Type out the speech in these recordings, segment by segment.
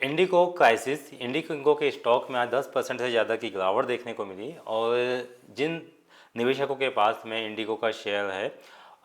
Indigo crisis, Indigo के stock में आज 10% से ज़्यादा की गिरावट देखने को मिली और जिन निवेशकों के पास में इंडिगो का शेयर है,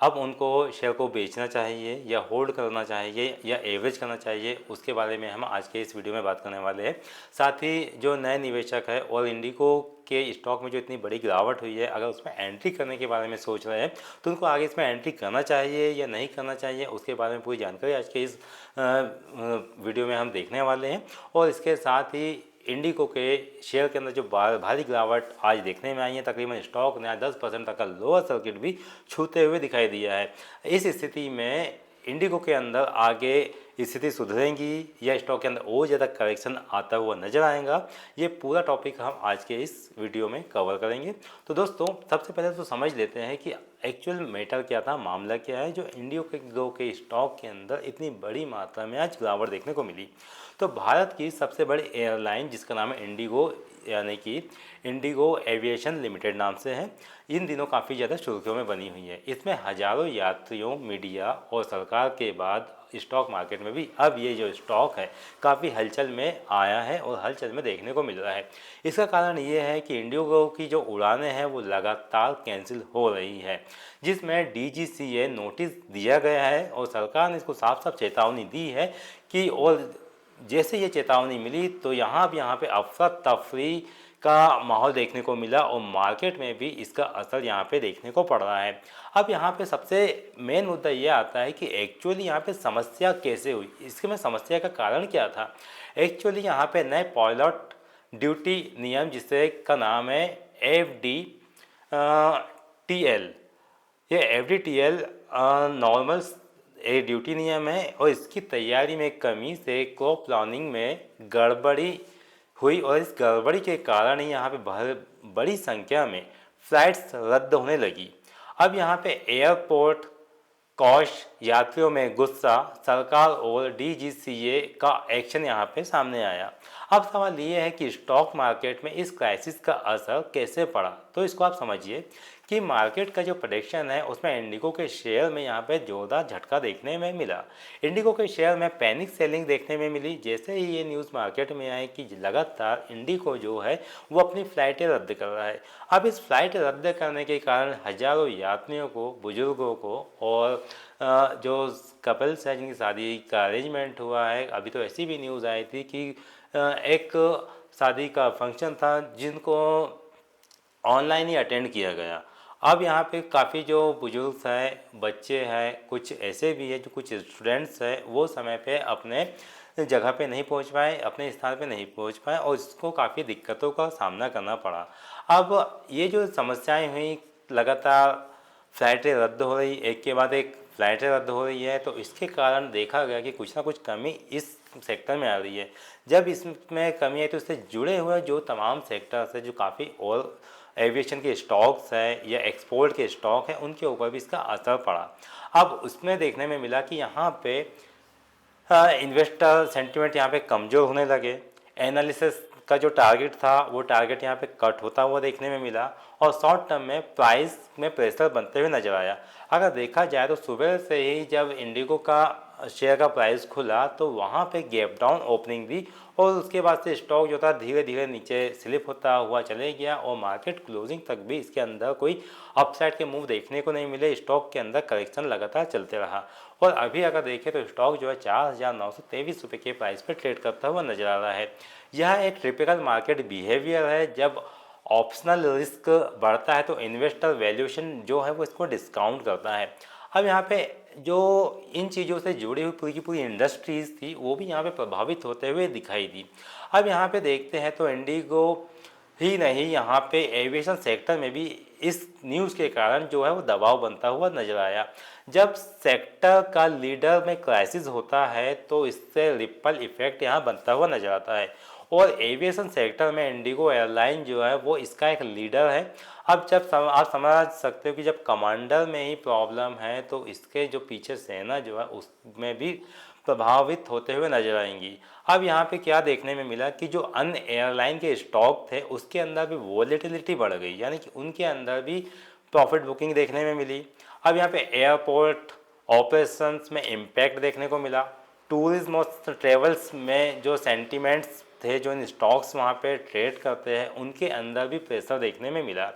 अब उनको शेयर को बेचना चाहिए या होल्ड करना चाहिए या एवरेज करना चाहिए, उसके बारे में हम आज के इस वीडियो में बात करने वाले हैं। साथ ही जो नए निवेशक है और इंडिगो के स्टॉक में जो इतनी बड़ी गिरावट हुई है, अगर उसमें एंट्री करने के बारे में सोच रहे हैं तो उनको आगे इसमें एंट्री करना चाहिए या नहीं करना चाहिए, उसके बारे में पूरी जानकारी आज के इस वीडियो में हम देखने वाले हैं। और इसके साथ ही इंडिगो के शेयर के अंदर जो भारी गिरावट आज देखने में आई है, तकरीबन स्टॉक ने 10% तक का लोअर सर्किट भी छूते हुए दिखाई दिया है। इस स्थिति में इंडिगो के अंदर आगे स्थिति सुधरेंगी या स्टॉक के अंदर और ज़्यादा करेक्शन आता हुआ नजर आएगा, ये पूरा टॉपिक हम आज के इस वीडियो में कवर करेंगे। तो दोस्तों, सबसे पहले तो समझ लेते हैं कि एक्चुअल मैटर क्या था, मामला क्या है जो इंडिगो के स्टॉक के अंदर इतनी बड़ी मात्रा में आज गिरावट देखने को मिली। तो भारत की सबसे बड़ी एयरलाइन जिसका नाम है इंडिगो, यानी कि इंडिगो एविएशन लिमिटेड नाम से है, इन दिनों काफ़ी ज़्यादा सुर्खियों में बनी हुई है। इसमें हज़ारों यात्रियों, मीडिया और सरकार के बाद स्टॉक मार्केट में भी अब ये जो स्टॉक है काफ़ी हलचल में आया है और हलचल में देखने को मिल रहा है। इसका कारण ये है कि इंडिगो की जो उड़ानें हैं वो लगातार कैंसिल हो रही है, जिसमें DGCA नोटिस दिया गया है और सरकार ने इसको साफ साफ चेतावनी दी है कि, और जैसे ये चेतावनी मिली तो यहाँ पे अफरा तफरी का माहौल देखने को मिला और मार्केट में भी इसका असर यहाँ पे देखने को पड़ रहा है। अब यहाँ पे सबसे मेन मुद्दा ये आता है कि एक्चुअली यहाँ पे समस्या कैसे हुई, इसके में समस्या का कारण क्या था। एक्चुअली यहाँ पे नए पायलट ड्यूटी नियम जिससे का नाम है FDTL, ये FDTL नॉर्मल ड्यूटी नियम है और इसकी तैयारी में कमी से क्रॉप प्लानिंग में गड़बड़ी हुई और इस गड़बड़ी के कारण ही यहाँ पे बड़ी संख्या में फ्लाइट्स रद्द होने लगी। अब यहाँ पे एयरपोर्ट कॉस्ट, यात्रियों में गुस्सा, सरकार और DGCA का एक्शन यहाँ पे सामने आया। अब सवाल ये है कि स्टॉक मार्केट में इस क्राइसिस का असर कैसे पड़ा। तो इसको आप समझिए कि मार्केट का जो प्रेडिक्शन है उसमें इंडिगो के शेयर में यहाँ पे जोरदार झटका देखने में मिला। इंडिगो के शेयर में पैनिक सेलिंग देखने में मिली जैसे ही ये न्यूज़ मार्केट में आई कि लगातार इंडिगो जो है वो अपनी फ़्लाइटें रद्द कर रहा है। अब इस फ्लाइट रद्द करने के कारण हज़ारों यात्रियों को, बुजुर्गों को और जो कपल्स हैं जिनकी शादी का अरेंजमेंट हुआ है, अभी तो ऐसी भी न्यूज़ आई थी कि एक शादी का फंक्शन था जिनको ऑनलाइन ही अटेंड किया गया। अब यहाँ पे काफ़ी जो बुजुर्ग हैं, बच्चे हैं, कुछ ऐसे भी हैं जो कुछ स्टूडेंट्स हैं, वो समय पे अपने जगह पे नहीं पहुँच पाए, अपने स्थान पे नहीं पहुँच पाए और इसको काफ़ी दिक्कतों का सामना करना पड़ा। अब ये जो समस्याएं हुई, लगातार फ्लाइटें रद्द हो रही, एक के बाद एक फ्लाइटें रद्द हो रही है, तो इसके कारण देखा गया कि कुछ ना कुछ कमी इस सेक्टर में आ रही है। जब इसमें कमी आई तो इससे जुड़े हुए जो तमाम सेक्टर्स है, जो काफ़ी और एविएशन के स्टॉक्स हैं या एक्सपोर्ट के स्टॉक हैं, उनके ऊपर भी इसका असर पड़ा। अब उसमें देखने में मिला कि यहाँ पे इन्वेस्टर सेंटिमेंट यहाँ पे कमज़ोर होने लगे। एनालिसिस का जो टारगेट था वो टारगेट यहाँ पे कट होता हुआ देखने में मिला और शॉर्ट टर्म में प्राइस में प्रेशर बनते हुए नजर आया। अगर देखा जाए तो सुबह से ही जब इंडिगो का शेयर का प्राइस खुला तो वहाँ पे गैप डाउन ओपनिंग दी और उसके बाद से स्टॉक जो था धीरे धीरे नीचे स्लिप होता हुआ चले गया और मार्केट क्लोजिंग तक भी इसके अंदर कोई अपसाइड के मूव देखने को नहीं मिले। स्टॉक के अंदर करेक्शन लगातार चलते रहा और अभी अगर देखें तो स्टॉक जो है 4,923 रुपये के प्राइस पर ट्रेड करता हुआ नजर आ रहा है। यह एक टिपिकल मार्केट बिहेवियर है। जब ऑप्शनल रिस्क बढ़ता है तो इन्वेस्टर वैल्यूएशन जो है वो इसको डिस्काउंट करता है। अब यहाँ पे जो इन चीज़ों से जुड़ी हुई पूरी की पूरी इंडस्ट्रीज़ थी वो भी यहाँ पे प्रभावित होते हुए दिखाई दी। अब यहाँ पे देखते हैं तो इंडिगो ही नहीं, यहाँ पे एविएशन सेक्टर में भी इस न्यूज़ के कारण जो है वो दबाव बनता हुआ नजर आया। जब सेक्टर का लीडर में क्राइसिस होता है तो इससे रिपल इफेक्ट यहाँ बनता हुआ नजर आता है और एविएशन सेक्टर में इंडिगो एयरलाइन जो है वो इसका एक लीडर है। अब जब आप समझ सकते हो कि जब कमांडर में ही प्रॉब्लम है तो इसके जो पीछे सेना जो है उसमें भी प्रभावित होते हुए नजर आएंगी। अब यहाँ पे क्या देखने में मिला कि जो अन्य एयरलाइन के स्टॉक थे उसके अंदर भी वॉलेटिलिटी बढ़ गई, यानी कि उनके अंदर भी प्रॉफिट बुकिंग देखने में मिली। अब यहाँ पे एयरपोर्ट ऑपरेशंस में इम्पैक्ट देखने को मिला। टूरिज्म और ट्रेवल्स में जो सेंटिमेंट्स थे, जो इन स्टॉक्स वहाँ पे ट्रेड करते हैं, उनके अंदर भी प्रेशर देखने में मिला।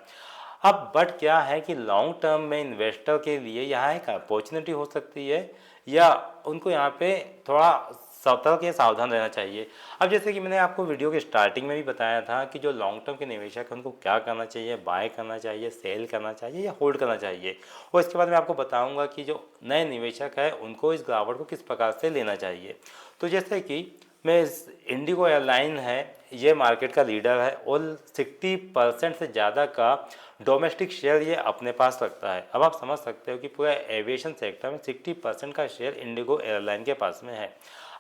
अब बट क्या है कि लॉन्ग टर्म में इन्वेस्टर के लिए यहाँ एक अपॉर्चुनिटी हो सकती है, या उनको यहाँ पे थोड़ा सतर्क या सावधान रहना चाहिए। अब जैसे कि मैंने आपको वीडियो के स्टार्टिंग में भी बताया था कि जो लॉन्ग टर्म के निवेशक हैं उनको क्या करना चाहिए, बाय करना चाहिए, सेल करना चाहिए या होल्ड करना चाहिए। और इसके बाद मैं आपको बताऊंगा कि जो नए निवेशक है उनको इस गिरावट को किस प्रकार से लेना चाहिए। तो जैसे कि मैं इंडिगो एयरलाइन है, ये मार्केट का लीडर है और 60% से ज़्यादा का डोमेस्टिक शेयर ये अपने पास रखता है। अब आप समझ सकते हो कि पूरा एविएशन सेक्टर में 60% का शेयर इंडिगो एयरलाइन के पास में है।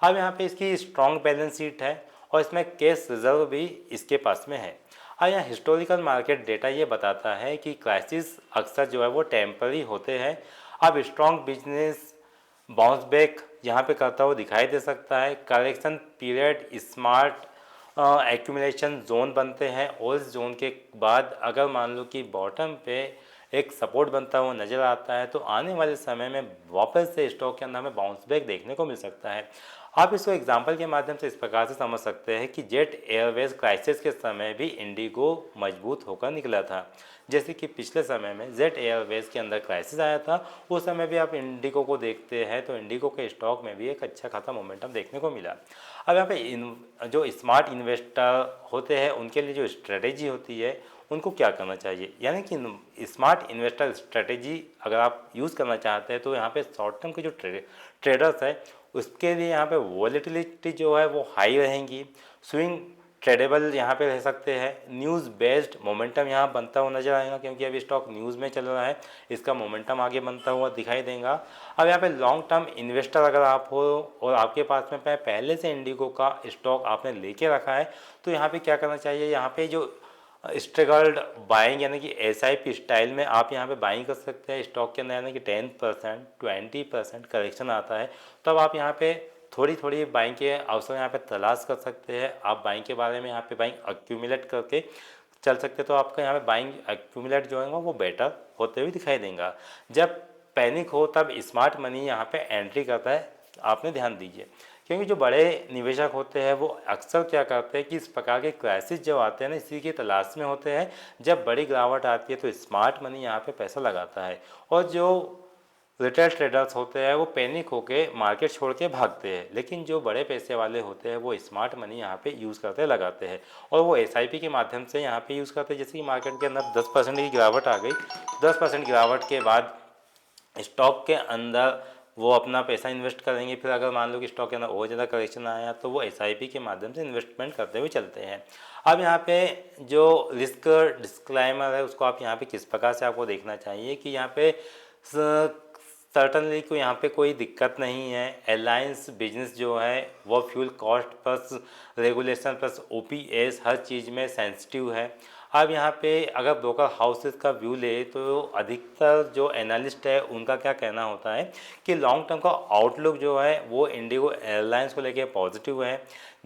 अब यहाँ पे इसकी स्ट्रॉन्ग बैलेंस शीट है और इसमें कैश रिजर्व भी इसके पास में है। अब यहाँ हिस्टोरिकल मार्केट डेटा ये बताता है कि क्राइसिस अक्सर जो है वो टेम्पररी होते हैं। अब स्ट्रॉन्ग बिजनेस बाउंस बैक यहाँ पे करता हुआ दिखाई दे सकता है। Correction period smart accumulation zone बनते हैं और इस जोन के बाद अगर मान लो कि बॉटम पे एक सपोर्ट बनता हुआ नज़र आता है तो आने वाले समय में वापस से स्टॉक के अंदर हमें बाउंस बैक देखने को मिल सकता है। आप इसको एग्जांपल के माध्यम से इस प्रकार से समझ सकते हैं कि जेट एयरवेज क्राइसिस के समय भी इंडिगो मजबूत होकर निकला था। जैसे कि पिछले समय में जेट एयरवेज के अंदर क्राइसिस आया था, उस समय भी आप इंडिगो को देखते हैं तो इंडिगो के स्टॉक में भी एक अच्छा खासा मोमेंटम देखने को मिला। अब यहाँ पे जो स्मार्ट इन्वेस्टर होते हैं उनके लिए जो स्ट्रेटेजी होती है उनको क्या करना चाहिए, यानी कि स्मार्ट इन्वेस्टर स्ट्रेटेजी अगर आप यूज़ करना चाहते हैं तो यहाँ पे शॉर्ट टर्म के जो ट्रेडर्स है उसके लिए यहाँ पे वॉलेटिलिटी जो है वो हाई रहेंगी, स्विंग ट्रेडेबल यहाँ पे रह सकते हैं। न्यूज़ बेस्ड मोमेंटम यहाँ बनता हुआ नजर आएगा क्योंकि अभी स्टॉक न्यूज़ में चल रहा है, इसका मोमेंटम आगे बनता हुआ दिखाई देगा। अब यहाँ पे लॉन्ग टर्म इन्वेस्टर अगर आप हो और आपके पास में पहले से इंडिगो का स्टॉक आपने लेके रखा है तो यहाँ पे क्या करना चाहिए, यहाँ पे जो स्ट्रगल्ड बाइंग यानी कि एसआईपी स्टाइल में आप यहाँ पे बाइंग कर सकते हैं स्टॉक के अंदर, यानी कि 10% 20% करेक्शन आता है तब आप यहाँ पे थोड़ी थोड़ी बाइंग के अवसर यहाँ पे तलाश कर सकते हैं। आप बाइंग के बारे में यहाँ पे बाइंग एक्यूमुलेट करके चल सकते हैं तो आपका यहाँ पे बाइंग एक्यूमुलेट जो है वो बेटर होते हुए दिखाई देगा। जब पैनिक हो तब स्मार्ट मनी यहाँ पे एंट्री करता है, आपने ध्यान दीजिए, क्योंकि जो बड़े निवेशक होते हैं वो अक्सर क्या करते हैं कि इस प्रकार के क्राइसिस जब आते हैं ना इसी की तलाश में होते हैं। जब बड़ी गिरावट आती है तो स्मार्ट मनी यहाँ पे पैसा लगाता है और जो रिटेल ट्रेडर्स होते हैं वो पैनिक होके मार्केट छोड़ के भागते हैं, लेकिन जो बड़े पैसे वाले होते हैं वो स्मार्ट मनी यहाँ पे यूज़ करते लगाते हैं और वो एसआईपी के माध्यम से यहाँ पे यूज़ करते हैं। जैसे कि मार्केट के अंदर 10% की गिरावट आ गई, 10% गिरावट के बाद स्टॉक के अंदर वो अपना पैसा इन्वेस्ट करेंगे। फिर अगर मान लो कि स्टॉक के अंदर और ज़्यादा करेक्शन आया तो वो एसआईपी के माध्यम से इन्वेस्टमेंट करते हुए चलते हैं। अब यहाँ पे जो रिस्क डिस्क्लाइमर है उसको आप यहाँ पे किस प्रकार से आपको देखना चाहिए कि यहाँ पे सर्टनली को यहाँ पे कोई दिक्कत नहीं है। एलायंस बिजनेस जो है वो fuel cost plus regulation plus OPS हर चीज़ में सेंसिटिव है। अब यहाँ पे अगर ब्रोकर हाउसेस का व्यू ले तो अधिकतर जो एनालिस्ट है उनका क्या कहना होता है कि लॉन्ग टर्म का आउटलुक जो है वो इंडिगो एयरलाइंस को लेके पॉजिटिव है।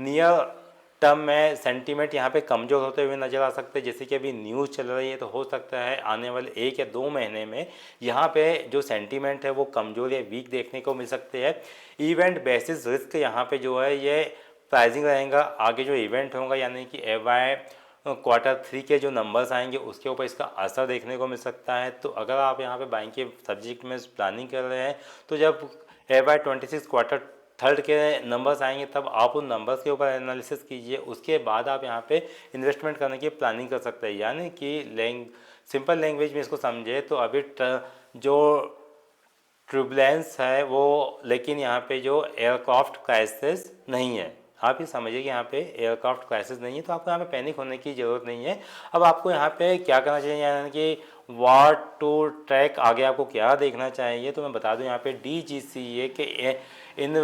नियर टर्म में सेंटीमेंट यहाँ पे कमज़ोर होते हुए नज़र आ सकते हैं। जैसे कि अभी न्यूज़ चल रही है तो हो सकता है आने वाले 1 या 2 महीने में यहाँ पे जो सेंटीमेंट है वो कमज़ोर या वीक देखने को मिल सकते हैं। इवेंट बेसिस रिस्क यहाँ पे जो है ये प्राइसिंग रहेगा। आगे जो इवेंट होगा यानी कि एवाई Q3 के जो नंबर्स आएंगे उसके ऊपर इसका असर देखने को मिल सकता है। तो अगर आप यहाँ पे बाइंग के सब्जेक्ट में प्लानिंग कर रहे हैं तो जब FY26 Q3 के नंबर्स आएंगे तब आप उन नंबर्स के ऊपर एनालिसिस कीजिए, उसके बाद आप यहाँ पे इन्वेस्टमेंट करने की प्लानिंग कर सकते हैं। यानी कि सिंपल लैंग्वेज में इसको समझे तो अभी जो ट्यूबुलेंस है वो, लेकिन यहाँ पे जो एयरक्राफ्ट क्राइसिस नहीं है। आप ये समझिए कि यहाँ पे एयरक्राफ्ट क्राइसिस नहीं है तो आपको यहाँ पे पैनिक होने की ज़रूरत नहीं है। अब आपको यहाँ पे क्या करना चाहिए, यानी कि वार टू ट्रैक आगे आपको क्या देखना चाहिए, तो मैं बता दूँ यहाँ पे DGCA के इन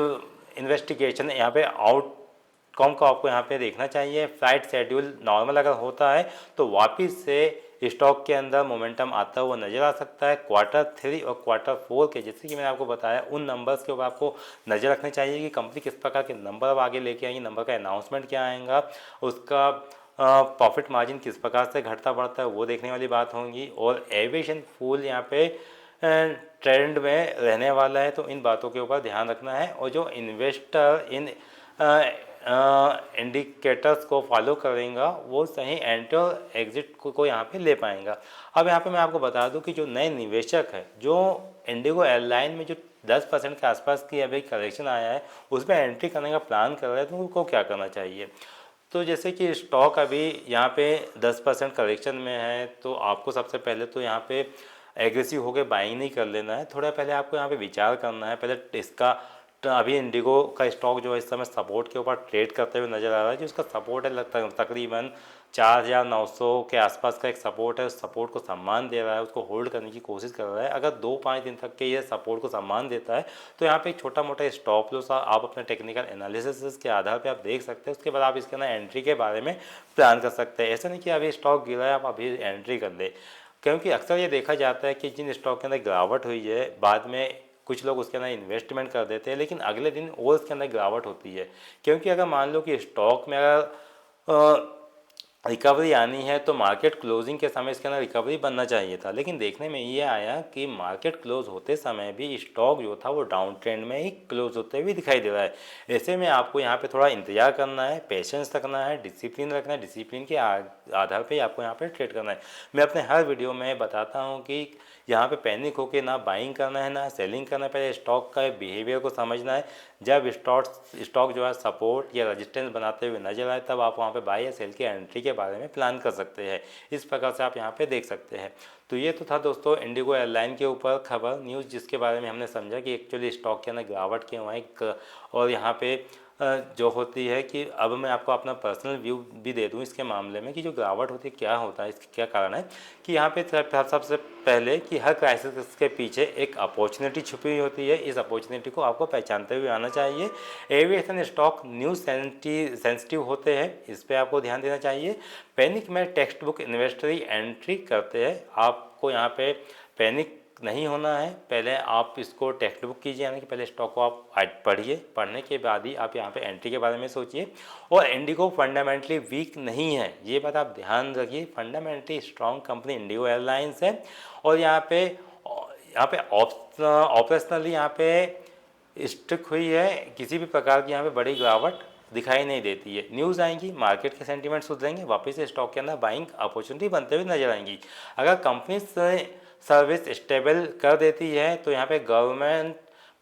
इन्वेस्टिगेशन यहाँ पे आउटकम को आपको यहाँ पे देखना चाहिए। फ्लाइट शेड्यूल नॉर्मल अगर होता है तो वापस से स्टॉक के अंदर मोमेंटम आता हुआ नज़र आ सकता है। Q3 और Q4 के, जैसे कि मैंने आपको बताया, उन नंबर्स के ऊपर आपको नज़र रखनी चाहिए कि कंपनी किस प्रकार के नंबर अब आगे लेके आएंगी, नंबर का अनाउंसमेंट क्या आएगा, उसका प्रॉफिट मार्जिन किस प्रकार से घटता बढ़ता है वो देखने वाली बात होगी। और एविएशन फूल यहाँ पे ट्रेंड में रहने वाला है, तो इन बातों के ऊपर ध्यान रखना है। और जो इन्वेस्टर इन इंडिकेटर्स को फॉलो करेगा वो सही एंट्री और एग्जिट को यहाँ पे ले पाएगा। अब यहाँ पे मैं आपको बता दूँ कि जो नए निवेशक है, जो इंडिगो एयरलाइन में जो 10% के आसपास की अभी करेक्शन आया है उसमें एंट्री करने का प्लान कर रहे हैं, तो उनको क्या करना चाहिए। तो जैसे कि स्टॉक अभी यहाँ पे 10% करेक्शन में है, तो आपको सबसे पहले तो यहाँ पे एग्रेसिव होकर बाइंग नहीं कर लेना है, थोड़ा पहले आपको यहाँ पे विचार करना है। पहले इसका तो अभी इंडिगो का स्टॉक जो है इस समय सपोर्ट के ऊपर ट्रेड करते हुए नज़र आ रहा है। जो इसका सपोर्ट है तकरीबन 4,900 के आसपास का एक सपोर्ट है, उस सपोर्ट को सम्मान दे रहा है, उसको होल्ड करने की कोशिश कर रहा है। अगर 2-5 दिन तक के ये सपोर्ट को सम्मान देता है तो यहाँ पे एक छोटा मोटा स्टॉप लॉस आप अपने टेक्निकल एनालिसिस के आधार पे आप देख सकते हैं। उसके बाद आप इसके अंदर एंट्री के बारे में प्लान कर सकते हैं। ऐसा नहीं कि अभी स्टॉक गिरा है आप अभी एंट्री कर ले, क्योंकि अक्सर ये देखा जाता है कि जिन स्टॉक के अंदर गिरावट हुई है बाद में कुछ लोग उसके अंदर इन्वेस्टमेंट कर देते हैं, लेकिन अगले दिन और उसके अंदर गिरावट होती है। क्योंकि अगर मान लो कि स्टॉक में अगर रिकवरी आनी है तो मार्केट क्लोजिंग के समय इसके अंदर रिकवरी बनना चाहिए था, लेकिन देखने में ये आया कि मार्केट क्लोज होते समय भी स्टॉक जो था वो डाउन ट्रेंड में ही क्लोज होते हुए दिखाई दे रहा है। ऐसे में आपको यहाँ पे थोड़ा इंतजार करना है, पेशेंस रखना है, डिसिप्लिन रखना है। डिसिप्लिन के आधार पे आपको यहाँ पे ट्रेड करना है। मैं अपने हर वीडियो में बताता हूँ कि यहाँ पे पैनिक होकर ना बाइंग करना है ना सेलिंग करना है, पहले स्टॉक का बिहेवियर को समझना है। जब स्टॉक जो है सपोर्ट या रेजिस्टेंस बनाते हुए नजर आए तब आप वहाँ पे बाई या सेल की एंट्री के बारे में प्लान कर सकते हैं। इस प्रकार से आप यहाँ पे देख सकते हैं। तो ये तो था दोस्तों इंडिगो एयरलाइन के ऊपर खबर न्यूज़, जिसके बारे में हमने समझा कि एक्चुअली स्टॉक के अंदर गिरावट क्यों आई। और यहाँ पे जो होती है कि अब मैं आपको अपना पर्सनल व्यू भी दे दूं इसके मामले में कि जो गिरावट होती है क्या होता है, इसके क्या कारण है। कि यहाँ पे सबसे पहले कि हर क्राइसिस के पीछे एक अपॉर्चुनिटी छुपी हुई होती है। इस अपॉर्चुनिटी को आपको पहचानते हुए आना चाहिए। एविएशन स्टॉक न्यूज़ सेंसिटिव होते हैं, इस पर आपको ध्यान देना चाहिए। पैनिक में टेक्स्ट बुक इन्वेस्टरी एंट्री करते हैं, आपको यहाँ पे पैनिक नहीं होना है। पहले आप इसको टेक्स्ट बुक कीजिए, यानी कि पहले स्टॉक को आप पढ़िए, पढ़ने के बाद ही आप यहाँ पे एंट्री के बारे में सोचिए। और इंडिगो फंडामेंटली वीक नहीं है, ये बात आप ध्यान रखिए। Fundamentally strong company Indigo airlines है। और यहाँ पे ऑपरेशनली यहाँ पे स्टिक हुई है, किसी भी प्रकार की यहाँ पे बड़ी गिरावट दिखाई नहीं देती है। न्यूज़ आएंगी, मार्केट के सेंटीमेंट सुधरेंगे, वापस से स्टॉक के अंदर बाइंग अपॉर्चुनिटी बनते हुए नजर आएंगी। अगर कंपनी सर्विस स्टेबल कर देती है तो यहाँ पे गवर्नमेंट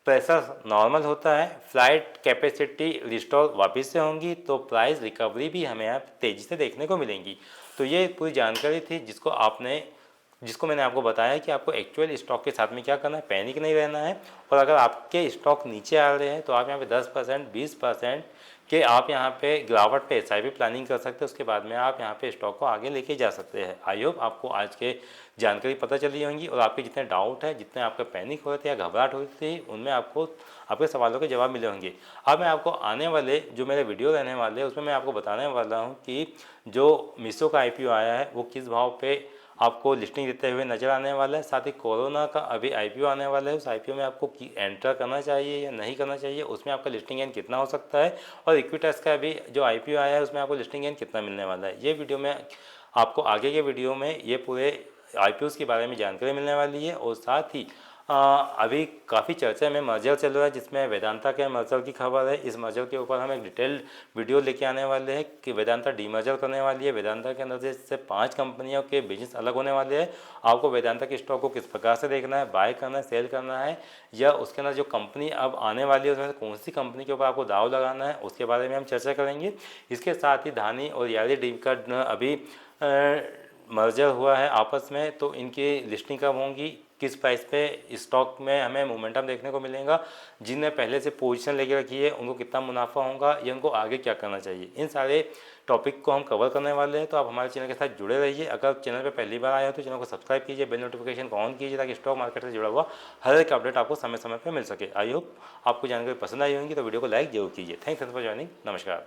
प्रेशर नॉर्मल होता है, फ्लाइट कैपेसिटी रिस्टोर वापस से होंगी, तो प्राइस रिकवरी भी हमें यहाँ तेज़ी से देखने को मिलेंगी। तो ये पूरी जानकारी थी जिसको मैंने आपको बताया कि आपको एक्चुअल स्टॉक के साथ में क्या करना है, पैनिक नहीं रहना है। और अगर आपके स्टॉक नीचे आ रहे हैं तो आप यहाँ पे 10% 20% के आप यहाँ पे गिरावट पे SIP प्लानिंग कर सकते हैं। उसके बाद में आप यहाँ पे स्टॉक को आगे लेके जा सकते हैं। आई होप आपको आज के जानकारी पता चली होंगी और आपके जितने डाउट है, जितने आपका पैनिक हो रहे थे या घबराहट हो रही थी, उनमें आपको आपके सवालों के जवाब मिले होंगे। अब मैं आपको आने वाले जो मेरे वीडियो रहने वाले हैं उसमें मैं आपको बताने वाला हूँ कि जो मीशो का IPO आया है वो किस भाव पे आपको लिस्टिंग देते हुए नजर आने वाला है। साथ ही कोरोना का अभी IPO आने वाला है, उस IPO में आपको एंटर करना चाहिए या नहीं करना चाहिए, उसमें आपका लिस्टिंग गेन कितना हो सकता है, और इक्विटास का अभी जो IPO आया है उसमें आपको लिस्टिंग गेन कितना मिलने वाला है। ये वीडियो में आपको आगे के वीडियो में ये पूरे IPOs के बारे में जानकारी मिलने वाली है। और साथ ही अभी काफ़ी चर्चा में मर्जर चल रहा है जिसमें वेदांता के मर्जर की खबर है। इस मर्जर के ऊपर हम एक डिटेल्ड वीडियो लेके आने वाले हैं कि वेदांता डीमर्जर करने वाली है। वेदांता के अंदर से 5 कंपनियों के बिजनेस अलग होने वाले हैं। आपको वेदांता के स्टॉक को किस प्रकार से देखना है, बाय करना है, सेल करना है, या उसके अंदर जो कंपनी अब आने वाली है उसमें से कौन सी कंपनी के ऊपर आपको दाव लगाना है, उसके बारे में हम चर्चा करेंगे। इसके साथ ही धानी और यारी डी का अभी मर्जर हुआ है आपस में, तो इनकी लिस्टिंग कब होंगी, किस प्राइस पे स्टॉक में हमें मोमेंटम देखने को मिलेगा, जिनने पहले से पोजीशन लेके रखी है उनको कितना मुनाफा होगा या उनको आगे क्या करना चाहिए, इन सारे टॉपिक को हम कवर करने वाले हैं। तो आप हमारे चैनल के साथ जुड़े रहिए। अगर चैनल पे पहली बार आए हो तो चैनल को सब्सक्राइब कीजिए, बेल नोटिफिकेशन को ऑन कीजिए ताकि स्टॉक मार्केट से जुड़ा हुआ हर एक अपडेट आपको समय समय पर मिल सके। आई होप आपको जानकारी पसंद आई होगी, तो वीडियो को लाइक जरूर कीजिए। Thanks for joining. नमस्कार।